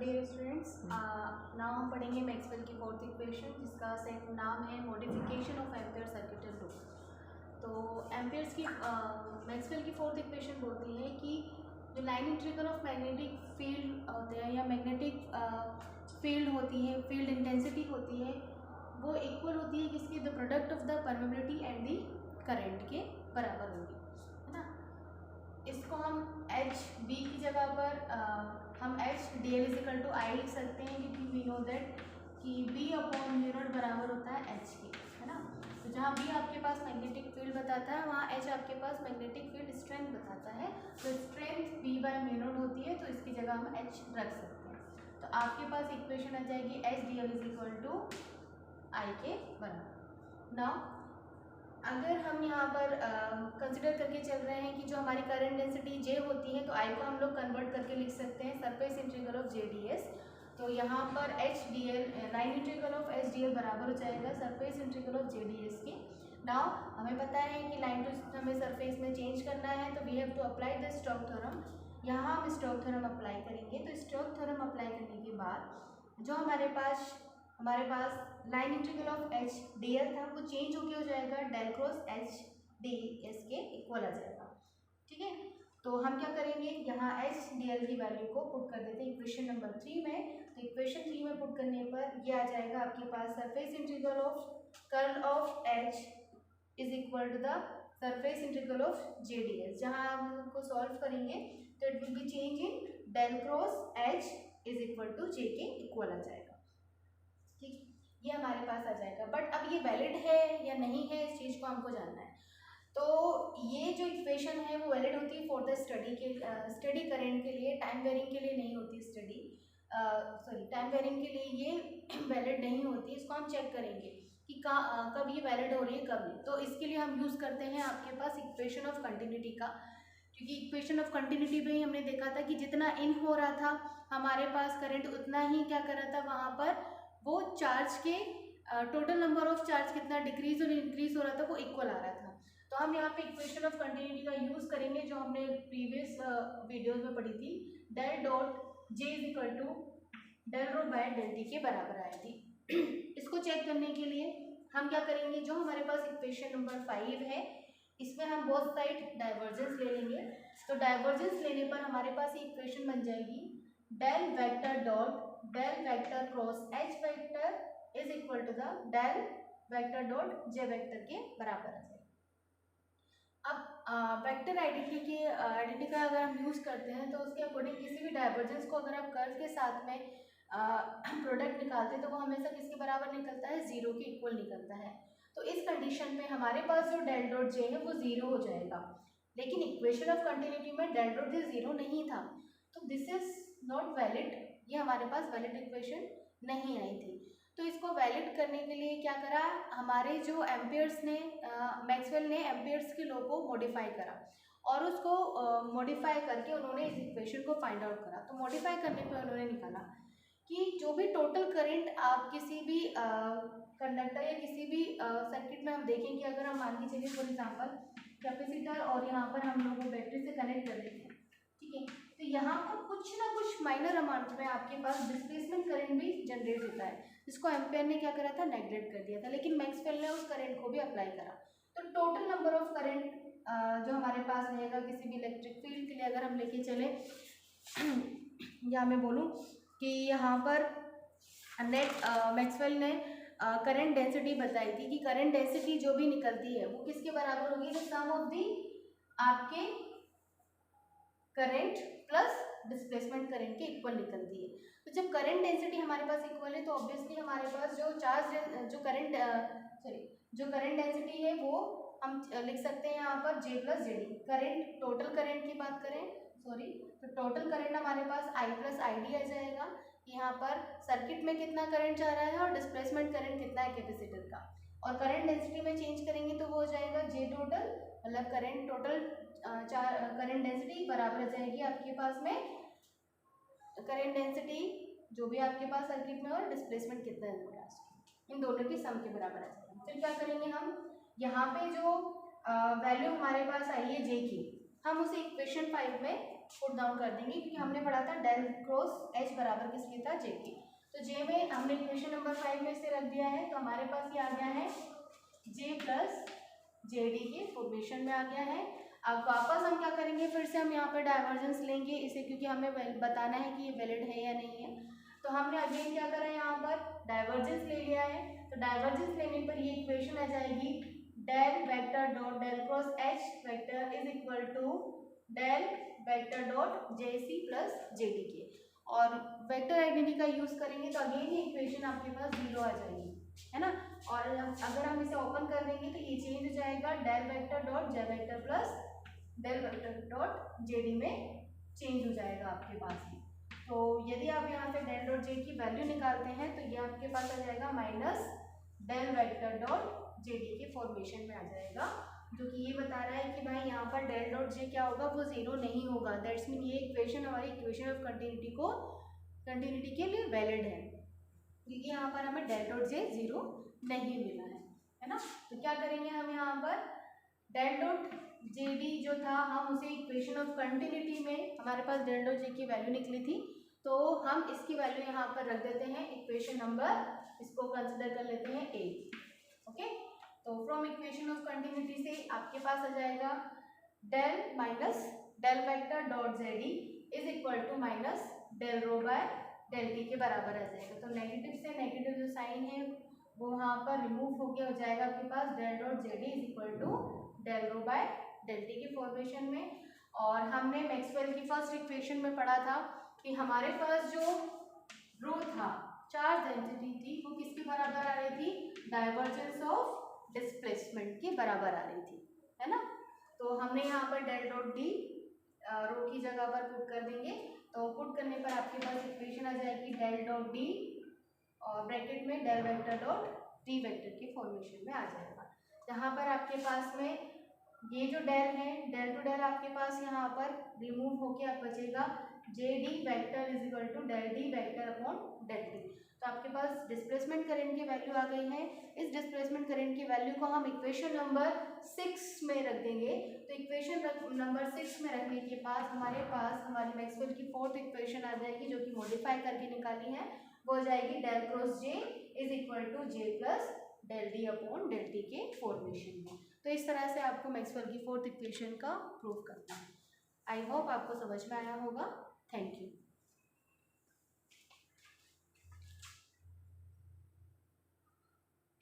Dear students, now हम पढ़ेंगे Maxwell की फोर्थ इक्वेशन जिसका सेट नाम है modification of ampere circuital law. तो एम्पियर्स की मैक्सवेल की फोर्थ इक्वेशन बोलती है कि जो line integral of magnetic field होते हैं या मैग्नेटिक फील्ड होती है, फील्ड इंटेंसिटी होती है, वो इक्वल होती है किसकी, the product of the permeability and the current के बराबर होगी, है ना। इसको हम एच बी की जगह पर हम H D L is equal to I लिख सकते हैं, क्योंकि वी नो दैट कि बी अपॉन म्यू नॉट बराबर होता है एच के, है ना। तो जहाँ बी आपके पास मैग्नेटिक फील्ड बताता है, वहाँ एच आपके पास मैग्नेटिक फील्ड स्ट्रेंथ बताता है। तो strength B by mu naught होती है, तो इसकी जगह हम एच रख सकते हैं। तो आपके पास इक्वेशन आ जाएगी H D L is equal to I के बराबर। नाउ अगर हम यहाँ पर कंसिडर करके चल रहे हैं कि जो हमारी करंट डेंसिटी जे होती है, तो आई को हम लोग कन्वर्ट करके लिख सकते हैं surface integral of J D S. तो यहाँ पर H D L line integral of H D L बराबर हो जाएगा surface integral of J D S के। नाउ हमें पता है कि लाइन टू हमें सरफेस में चेंज करना है, तो we have to apply the Stokes theorem. यहाँ हम स्टोक्स थ्योरम अप्लाई करेंगे। तो स्टोक्स थ्योरम अप्लाई करने के बाद जो हमारे पास line integral of H D L था, वो चेंज हो जाएगा del cross H D S के इक्वल आ जाएगा, ठीक है। तो हम क्या करेंगे, यहाँ एच डी एल की वैल्यू को पुट कर देते हैं इक्वेशन नंबर 3 में। तो इक्वेशन 3 में पुट करने पर ये आ जाएगा आपके पास surface integral of curl of H is equal to the surface integral of J D S. जहाँ हम उनको सॉल्व करेंगे तो it will be change in del cross H is equal to J के इक्वल आ जाएगा, ठीक। ये हमारे पास आ जाएगा। बट अब ये वैलिड है या नहीं है, इस चीज़ को हमको जानना है। तो ये जो इक्वेशन है वो वैलिड होती है फॉर द स्टडी करंट के लिए, टाइम वेरिंग के लिए नहीं होती टाइम वेरिंग के लिए ये वैलिड नहीं होती। इसको हम चेक करेंगे कि कब ये वैलिड हो रही है, कब नहीं। तो इसके लिए हम यूज़ करते हैं आपके पास इक्वेशन ऑफ कंटिन्यूटी का, क्योंकि इक्वेशन ऑफ कंटिन्यूटी में ही हमने देखा था कि जितना इन हो रहा था हमारे पास करंट, उतना ही क्या कर रहा था वहाँ पर वो चार्ज के टोटल नंबर ऑफ चार्ज कितना डिक्रीज और इंक्रीज हो रहा था, वो इक्वल आ रहा था। तो हम यहाँ पे इक्वेशन ऑफ कंटिन्यूटी का यूज़ करेंगे जो हमने प्रीवियस वीडियोज में पढ़ी थी, del dot J is equal to del rho by del T के बराबर आई थी। इसको चेक करने के लिए हम क्या करेंगे, जो हमारे पास इक्वेशन नंबर 5 है, इसमें हम बोथ साइड डाइवर्जेंस ले लेंगे। तो डाइवर्जेंस लेने पर हमारे पास ये इक्वेशन बन जाएगी del vector dot del vector cross H vector is equal to the del vector dot J vector के बराबर आ जाएगा। अब वेक्टर आइडेंटिटी का अगर हम यूज़ करते हैं तो उसके अकॉर्डिंग किसी भी डाइवर्जेंस को अगर आप कर्व के साथ में प्रोडक्ट निकालते हैं तो वो हमेशा किसके बराबर निकलता है, जीरो के इक्वल निकलता है। तो इस कंडीशन में हमारे पास जो डेल डॉट जे है वो जीरो हो जाएगा। लेकिन इक्वेशन ऑफ कंटिन्यूटी में डेल डॉट जे जीरो नहीं था, तो दिस इज नॉट वैलिड। ये हमारे पास वैलिड इक्वेशन नहीं आई थी। तो इसको वैलिड करने के लिए क्या करा, हमारे जो एम्पियर्स ने मैक्सवेल ने एम्पियर्स के लॉ को मॉडिफाई करा और उसको मॉडिफाई करके उन्होंने इस इक्वेशन को फाइंड आउट करा। तो मॉडिफाई करने पे उन्होंने निकाला कि जो भी टोटल करंट आप किसी भी कंडक्टर या किसी भी सर्किट में हम देखेंगे, अगर हम मान के चलिए फॉर एग्जाम्पल कैपेसिटर और यहाँ पर हम लोग बैटरी से कनेक्ट कर देते हैं, ठीक है। तो यहाँ पर कुछ ना कुछ माइनर अमाउंट में आपके पास डिस्प्लेसमेंट करंट भी जनरेट होता है, जिसको एम्पेयर ने क्या करा था, नेग्लेक्ट कर दिया था। लेकिन मैक्सवेल ने उस करंट को भी अप्लाई करा। तो टोटल नंबर ऑफ करंट जो हमारे पास रहेगा किसी भी इलेक्ट्रिक फील्ड के लिए, अगर हम लेके चले या मैं बोलूँ कि यहाँ पर नेट मैक्सवेल ने करंट डेंसिटी बताई थी कि करंट डेंसिटी जो भी निकलती है वो किसके बराबर होगी, द सम ऑफ दी आपके करंट प्लस डिस्प्लेसमेंट करंट के इक्वल निकलती है। तो जब करंट डेंसिटी हमारे पास इक्वल है तो ऑब्वियसली हमारे पास जो करंट डेंसिटी है वो हम लिख सकते हैं यहाँ पर जे plus J D. Current total current की बात करें, तो टोटल करंट हमारे पास आई प्लस आई डी आ जाएगा। यहाँ पर सर्किट में कितना करंट जा रहा है और डिस्प्लेसमेंट करंट कितना है कैपेसिटर का, और करंट डेंसिटी में चेंज करेंगे तो वो हो जाएगा जे टोटल, मतलब करंट टोटल करंट डेंसिटी बराबर आ जाएगी आपके पास में करंट डेंसिटी जो भी आपके पास सर्किट में और डिस्प्लेसमेंट कितना है, इन दोनों की सम के बराबर आ जाएगी। फिर क्या करेंगे हम, यहाँ पे जो वैल्यू हमारे पास आई है जे की, हम उसे इक्वेशन 5 में पुट डाउन कर देंगे, क्योंकि हमने पढ़ा था डेल क्रॉस एच बराबर किसके था, जे के। तो जे में हमने इक्वेशन नंबर 5 में से रख दिया है, तो हमारे पास ये आ गया है जे प्लस जे डी के फॉर्मेशन में आ गया है। अब वापस हम क्या करेंगे, फिर से हम यहाँ पर डाइवर्जेंस लेंगे इसे, क्योंकि हमें बताना है कि ये वैलिड है या नहीं है। तो हमने अगेन क्या करा, यहाँ पर डाइवर्जेंस ले लिया है। तो डाइवर्जेंस लेने पर ये इक्वेशन आ जाएगी del vector dot del cross H vector is equal to del vector dot J C plus J D के। और वेक्टर आइडेंटिटी का यूज करेंगे तो अगेन ये इक्वेशन आपके पास 0 आ जाएगी, है ना। और अगर हम इसे ओपन कर देंगे तो ये चेंज हो जाएगा, del vector dot J vector plus del vector dot J D में चेंज हो जाएगा आपके पास में। तो यदि आप यहाँ से डेल डॉट जे की वैल्यू निकालते हैं तो ये आपके पास आ जाएगा minus del vector dot J D के फॉर्मेशन में आ जाएगा, जो कि ये बता रहा है कि भाई यहाँ पर डेल डॉट जे क्या होगा, वो 0 नहीं होगा। दैट्स मीन ये इक्वेशन हमारी इक्वेशन ऑफ कंटिन्यूटी के लिए वैलिड है, क्योंकि यहाँ पर हमें डेल डॉट जे 0 नहीं मिला है ना। तो क्या करेंगे हम, यहाँ पर डेल डॉट जे डी जो था, हम उसे इक्वेशन ऑफ कंटिन्यूटी में हमारे पास डेल डॉट जे की वैल्यू निकली थी, तो हम इसकी वैल्यू यहाँ पर रख देते हैं इक्वेशन नंबर, इसको कंसिडर कर लेते हैं ए। ओके, तो फ्रॉम इक्वेशन ऑफ कंटिन्यूटी से आपके पास आ जाएगा del minus del vector dot J D is equal to minus del rho by del T के बराबर आ जाएगा। तो नेगेटिव से नेगेटिव जो साइन है वो वहाँ पर रिमूव होकर हो जाएगा आपके पास del dot J D is equal to del rho by del T के फॉर्मेशन में। और हमने मैक्सवेल की फर्स्ट इक्वेशन में पढ़ा था कि हमारे पास जो रो था, चार्ज डेंसिटी थी, वो किसके बराबर आ रही थी, डाइवर्जेंस ऑफ डिस्प्लेसमेंट के बराबर आ रही थी, है ना। तो हमने यहाँ पर डेल डॉट डी रो की जगह पर पुट कर देंगे, तो पुट करने पर आपके पास इक्वेशन आ जाएगी डेल डॉट डी और ब्रैकेट में del vector dot D vector के फॉर्मेशन में आ जाएगा, जहाँ पर आपके पास में ये जो डेल है, डेल टू डेल आपके पास यहाँ पर रिमूव होके आप बचेगा J D vector is equal to del D vector upon del T. तो आपके पास डिस्प्लेसमेंट करंट की वैल्यू आ गई है। इस डिस्प्लेसमेंट करंट की वैल्यू को हम इक्वेशन नंबर 6 में रख देंगे। तो इक्वेशन नंबर 6 में रखने के बाद हमारे पास हमारी मैक्सवेल की फोर्थ इक्वेशन आ जाएगी, जो कि मॉडिफाई करके निकाली है, वो हो जाएगी del cross J is equal to J plus del D upon del T के फॉर्मेशन में। तो इस तरह से आपको मैक्सवेल की फोर्थ इक्वेशन का प्रूफ करना है। आई होप आपको समझ में आया होगा। Thank you.